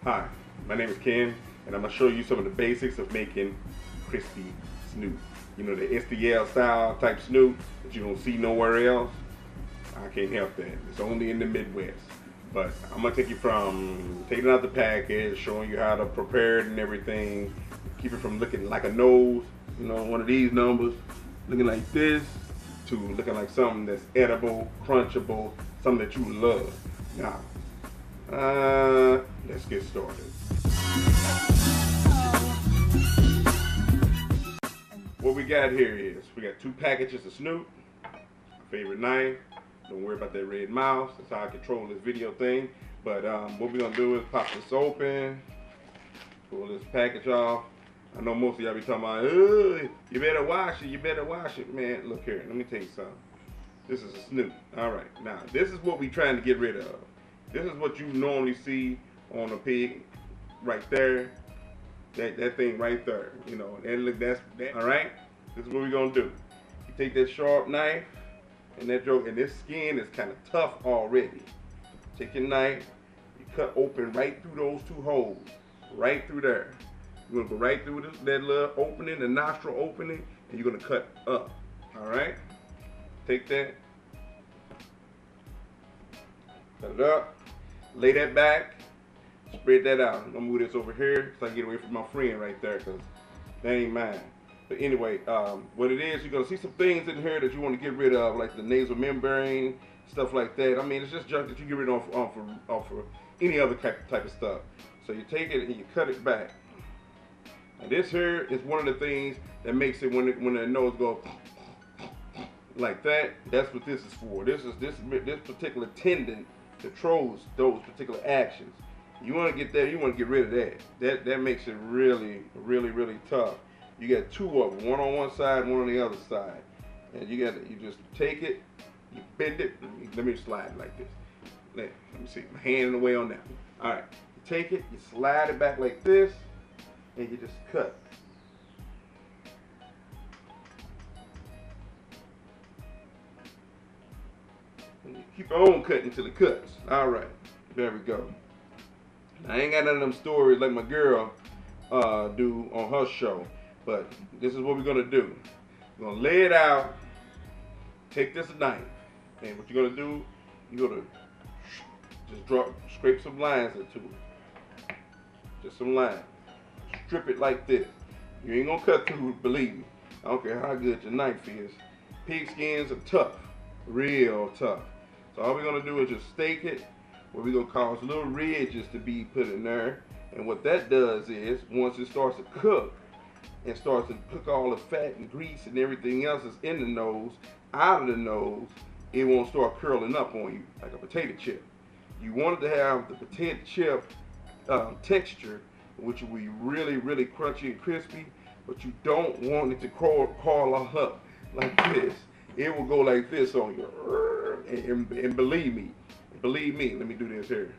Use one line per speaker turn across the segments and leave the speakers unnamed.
Hi, my name is Ken, and I'm going to show you some of the basics of making Crispy Snoot. You know, the STL style type snoot that you don't see nowhere else. I can't help that. It's only in the Midwest. But I'm going to take you from taking out the package, showing you how to prepare it and everything. Keep it from looking like a nose, you know, one of these numbers, looking like this, to looking like something that's edible, crunchable, something that you love. Now, let's get started. What we got here is, we got 2 packages of Snoot, my favorite knife. Don't worry about that red mouse, that's how I control this video thing. But what we're gonna do is pop this open, pull this package off. I know most of y'all be talking about, you better wash it, you better wash it. Man, look here, let me tell you something. This is a Snoot. Alright, now this is what we're trying to get rid of. This is what you normally see on a pig, right there. That thing right there, you know. And look, that's that. All right. This is what we're gonna do. You take that sharp knife, and that joke, and this skin is kind of tough already. Take your knife, you cut open right through those 2 holes, right through there. You're gonna go right through that little opening, the nostril opening, and you're gonna cut up. All right. Take that, cut it up. Lay that back, spread that out. I'm gonna move this over here so I can get away from my friend right there, because that ain't mine. But anyway, what it is, you're gonna see some things in here that you want to get rid of, like the nasal membrane, stuff like that. I mean, it's just junk that you get rid of off for any other type of stuff. So you take it and you cut it back. And this here is one of the things that makes it when the nose goes like that. That's what this is for. This particular tendon controls those particular actions. You want to get that, you want to get rid of that. That makes it really tough. You got 2 of them, one on one side, one on the other side. And you just take it, you bend it. Let me slide it like this. Let me see, my hand in the way on that one. All right, you take it, you slide it back like this, and you just cut. And you keep on cutting until it cuts. All right, there we go. I ain't got none of them stories like my girl do on her show, but this is what we're gonna do. We're gonna lay it out, take this knife, and what you're gonna do, you're gonna just scrape some lines into it. Just some lines. Strip it like this. You ain't gonna cut through it, believe me. I don't care how good your knife is. Pig skins are tough, real tough. So all we're gonna do is just stake it, where we're gonna cause little ridges to be put in there. And what that does is, once it starts to cook, and starts to cook all the fat and grease and everything else that's in the nose, out of the nose, it won't start curling up on you like a potato chip. You want it to have the potato chip texture, which will be really crunchy and crispy, but you don't want it to crawl up like this. It will go like this on you. And believe me, let me do this here.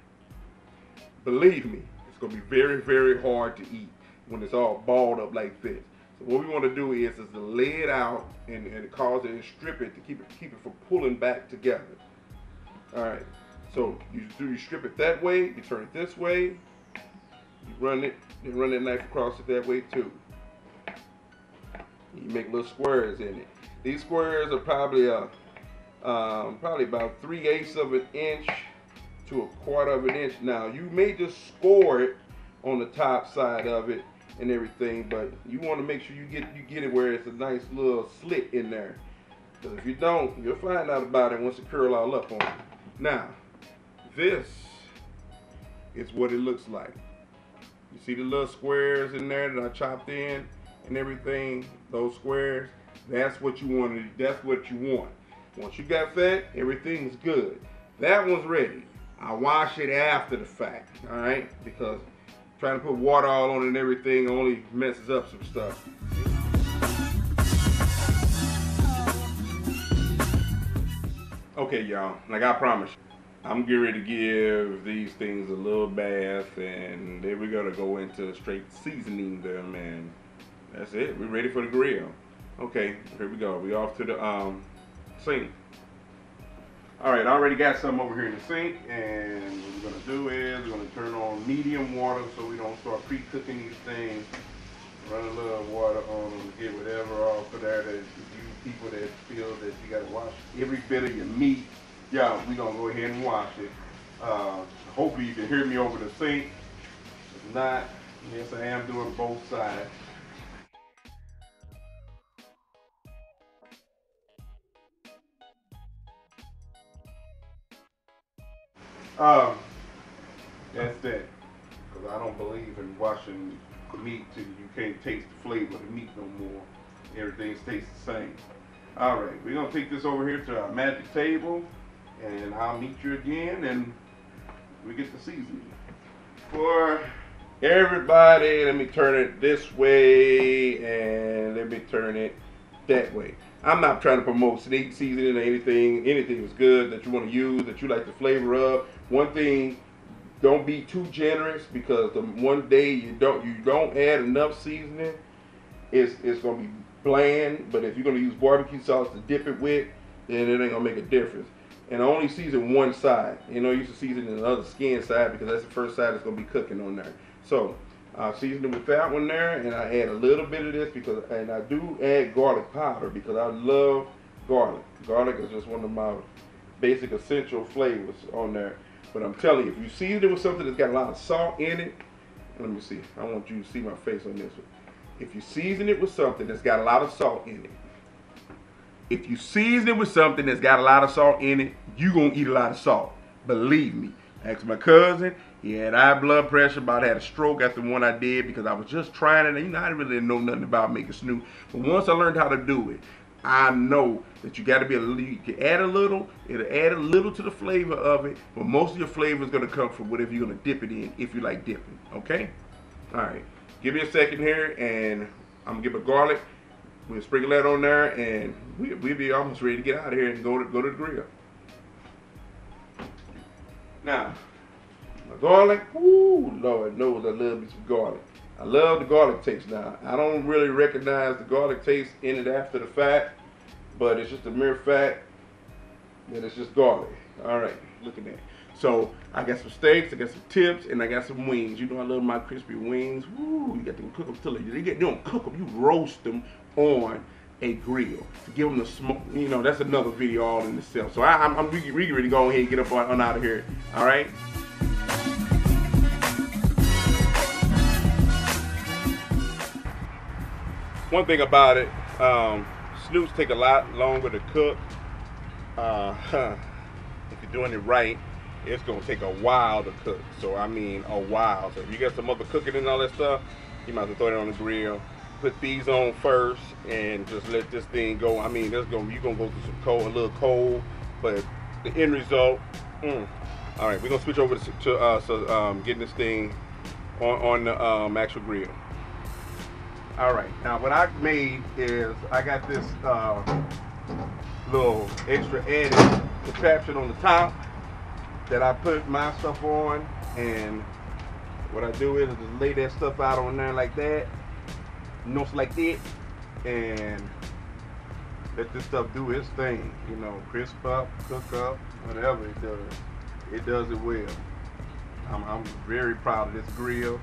Believe me, it's gonna be very hard to eat when it's all balled up like this. So what we want to do is to lay it out and cause it and strip it to keep it from pulling back together. All right. So you strip it that way. You turn it this way. You run it. Then run that knife across it that way too. You make little squares in it. These squares are probably about 3/8 of an inch to 1/4 of an inch. Now you may just score it on the top side of it and everything, but you want to make sure you get it where it's a nice little slit in there. Because if you don't, you'll find out about it once it curl all up on you. Now, this is what it looks like. You see the little squares in there that I chopped in and everything, those squares, that's what you want. That's what you want. Once you got that, everything's good. That one's ready. I wash it after the fact, all right? Because trying to put water all on it and everything only messes up some stuff. Okay, y'all, like I promised, I'm getting ready to give these things a little bath, and then we're gonna go into straight seasoning them, and that's it. We're ready for the grill. Okay, here we go. We off to the sink. All right, I already got some over here in the sink, and what we're gonna do is we're gonna turn on medium water so we don't start pre-cooking these things. Run a little water on them, get whatever off of there. That you people that feel that you gotta wash every bit of your meat, yeah, we're gonna go ahead and wash it. Hopefully you can hear me over the sink. If not, yes, I am doing both sides. That's that. Because I don't believe in washing meat till you can't taste the flavor of the meat no more. Everything tastes the same. Alright, we're going to take this over here to our magic table, and I'll meet you again, and we get the seasoning. For everybody, let me turn it this way, and let me turn it that way. I'm not trying to promote sneak seasoning or anything. Anything is good that you want to use, that you like the flavor of. One thing, don't be too generous, because the one day you don't add enough seasoning, it's gonna be bland. But if you're gonna use barbecue sauce to dip it with, then it ain't gonna make a difference. And I only season one side. You know, you should season the other skin side, because that's the first side that's gonna be cooking on there. So I season it with that one there, and I add a little bit of this and I do add garlic powder because I love garlic. Garlic is just one of my basic essential flavors on there. But I'm telling you, if you season it with something that's got a lot of salt in it, let me see. I want you to see my face on this one. If you season it with something that's got a lot of salt in it, if you season it with something that's got a lot of salt in it, you're going to eat a lot of salt. Believe me. Ask my cousin. He had high blood pressure, about had a stroke after one I did because I was just trying it. You know, I really didn't know nothing about making snoot. But once I learned how to do it, I know that you got to be you can add a little, it'll add a little to the flavor of it, but most of your flavor is going to come from whatever you're going to dip it in, if you like dipping, okay? All right, give me a second here, and I'm going to give a garlic. We'll sprinkle that on there, and we'll be almost ready to get out of here and go to the grill. Now, my garlic, ooh, Lord knows I love me some garlic. I love the garlic taste now. I don't really recognize the garlic taste in it after the fact, but it's just a mere fact that it's just garlic. All right, look at that. So I got some steaks, I got some tips, and I got some wings. You know I love my crispy wings. Woo, you got to cook them till you don't cook them, you roast them on a grill to give them the smoke. You know, that's another video all in itself. So I'm really ready to go ahead and get up on out of here. All right. One thing about it, snoots take a lot longer to cook. If you're doing it right, it's gonna take a while to cook. So I mean a while. So if you got some other cooking and all that stuff, you might as well throw it on the grill. Put these on first and just let this thing go. I mean, you're gonna go through some cold, a little cold, but the end result. All right, we're gonna switch over to getting this thing on the actual grill. All right, now what I made is I got this little extra added contraption on the top that I put my stuff on, and what I do is I just lay that stuff out on there like that, like that, and let this stuff do its thing, you know, crisp up, cook up, whatever it does. It does it well. I'm very proud of this grill.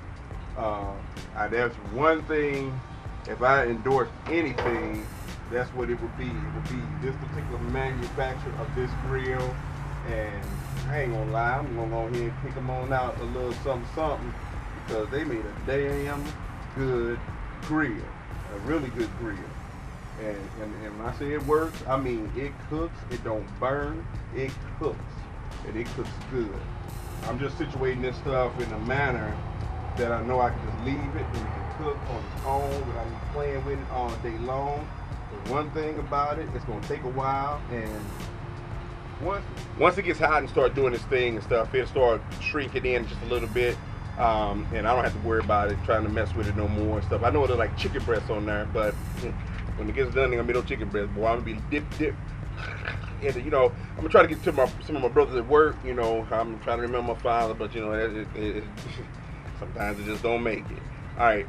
That's one thing, if I endorse anything, that's what it would be. It would be this particular manufacturer of this grill, and I ain't gonna lie, I'm gonna go ahead and pick them on out a little something, because they made a damn good grill, a really good grill. And when I say it works, I mean it cooks, it don't burn, it cooks, and it cooks good. I'm just situating this stuff in a manner that I know I can just leave it and it can cook on its own without me playing with it all day long. But one thing about it, it's gonna take a while, and once it gets hot and start doing its thing and stuff, it'll start shrinking in just a little bit, and I don't have to worry about it trying to mess with it no more and stuff. I know it'll like chicken breasts on there, but when it gets done, they're gonna be no chicken breasts. Boy, I'm gonna be dip. And you know, I'm gonna try to get to some of my brothers at work. You know, I'm trying to remember my father, but you know, sometimes it just don't make it. All right,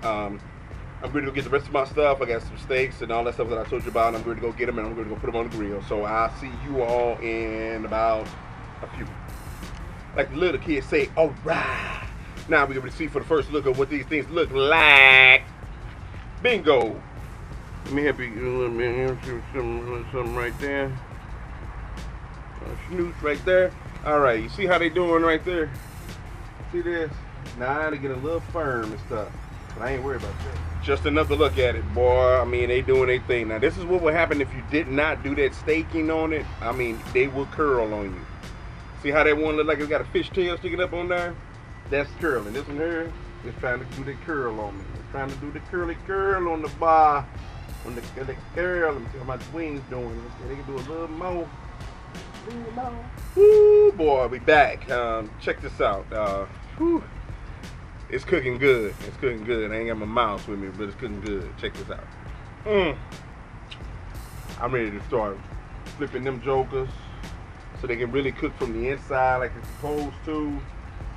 I'm going to go get the rest of my stuff. I got some steaks and all that stuff that I told you about. I'm going to go get them and I'm going to go put them on the grill. So I'll see you all in about a few. Like the little kids say, all right. Now we're going to see for the first look at what these things look like. Bingo. Let me help you. Let me show something right there. Snoots right there. All right, you see how they doing right there? See this? Now they get a little firm and stuff, but I ain't worried about that. Just another look at it, boy. I mean, they doing their thing. Now this is what would happen if you did not do that staking on it. I mean, they will curl on you. See how that one look like it's got a fish tail sticking up on there? That's curling. This one here is trying to do the curl on me. It's trying to do the curly curl on the bar. On the curl. Let me see how my wings doing. They can do a little more. Woo, boy, we back. Check this out. Whew. It's cooking good. It's cooking good. I ain't got my mouse with me, but it's cooking good. Check this out. I'm ready to start flipping them jokers so they can really cook from the inside like it's supposed to.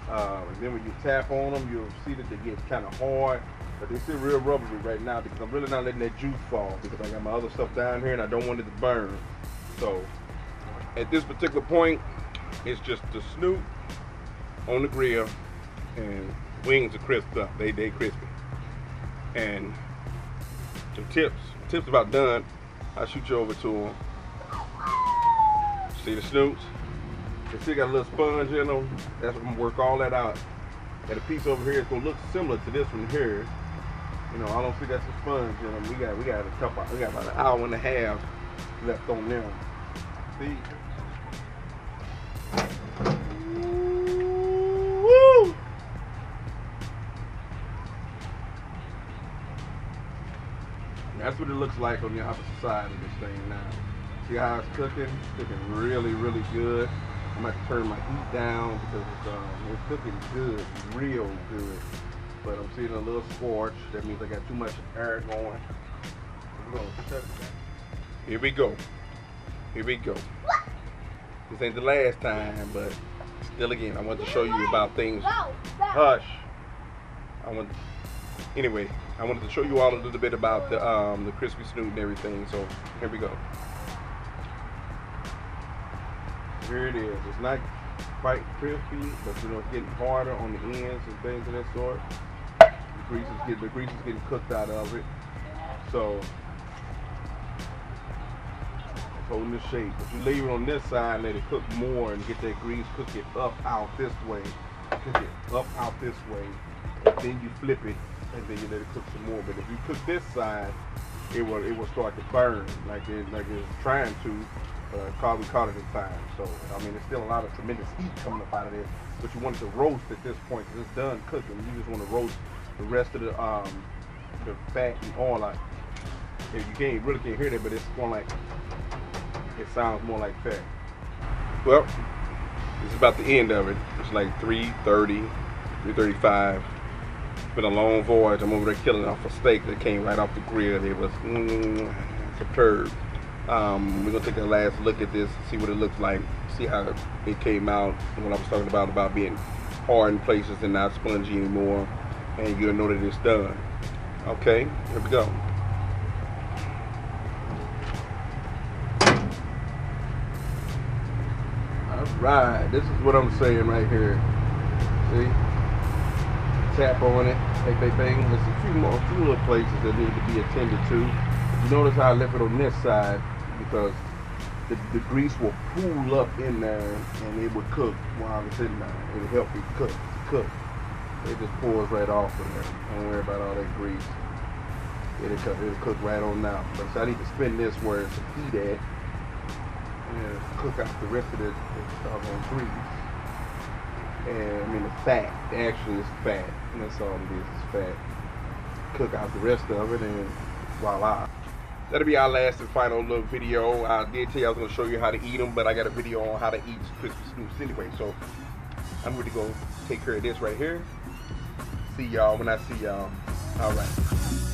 And then when you tap on them, you'll see that they get kind of hard, but they're still real rubbery right now because I'm really not letting that juice fall because I got my other stuff down here and I don't want it to burn. So at this particular point, it's just the snoot on the grill and wings are crisped up. They crispy. And some tips about done. I'll shoot you over to them. See the snoots? They still got a little sponge in them. That's what I'm gonna work all that out. Got a piece over here that's gonna look similar to this one here. You know, I don't see that's a sponge in them. We got about an hour and a half left on them. See? Woo! That's what it looks like on the opposite side of this thing now. See how it's cooking? It's cooking really, really good. I'm going to turn my heat down because it's cooking good, real good. But I'm seeing a little scorch. That means I got too much air going. Here we go. Here we go. This ain't the last time, but still again, I want to show you about things. Hush. Anyway, I wanted to show you all a little bit about the Crispy Snoot and everything. So here we go. Here it is. It's not quite crispy, but you know it's getting harder on the ends and things of that sort. The grease is getting cooked out of it. So it's holding the shape. If you leave it on this side, let it cook more and get that grease, cook it up out this way. Cook it up out this way. And then you flip it and then you let it cook some more. But if you cook this side, it will start to burn like it's trying to. We caught it in time. So I mean, there's still a lot of tremendous heat coming up out of this. But you want it to roast at this point because it's done cooking. You just want to roast the rest of the fat and oil out. You really can't hear that, but it's more like it sounds more like fat. Well, this is about the end of it. It's like 3:30, 3:35. It's been a long voyage. I'm over there killing off a steak that came right off the grill. It was superb. We're gonna take a last look at this, see what it looks like, see how it came out, and what I was talking about being hard in places and not spongy anymore, and you'll know that it's done. Okay, here we go. Alright, this is what I'm saying right here. See? Tap on it, bang, bang. There's a few little places that need to be attended to. You notice how I left it on this side because the grease will pool up in there and it would cook while it's in there. It'll help it cook. It just pours right off of there. Don't worry about all that grease. It'll cook right on now. But so I need to spin this where it's heat at and cook out the rest of this doggone grease. And I mean the fat. Actually it's fat. And that's all it is. It's fat. Cook out the rest of it and voila. That'll be our last and final little video. I did tell you I was going to show you how to eat them, but I got a video on how to eat Crispy Snoots anyway. So I'm going to go take care of this right here. See y'all when I see y'all. All right.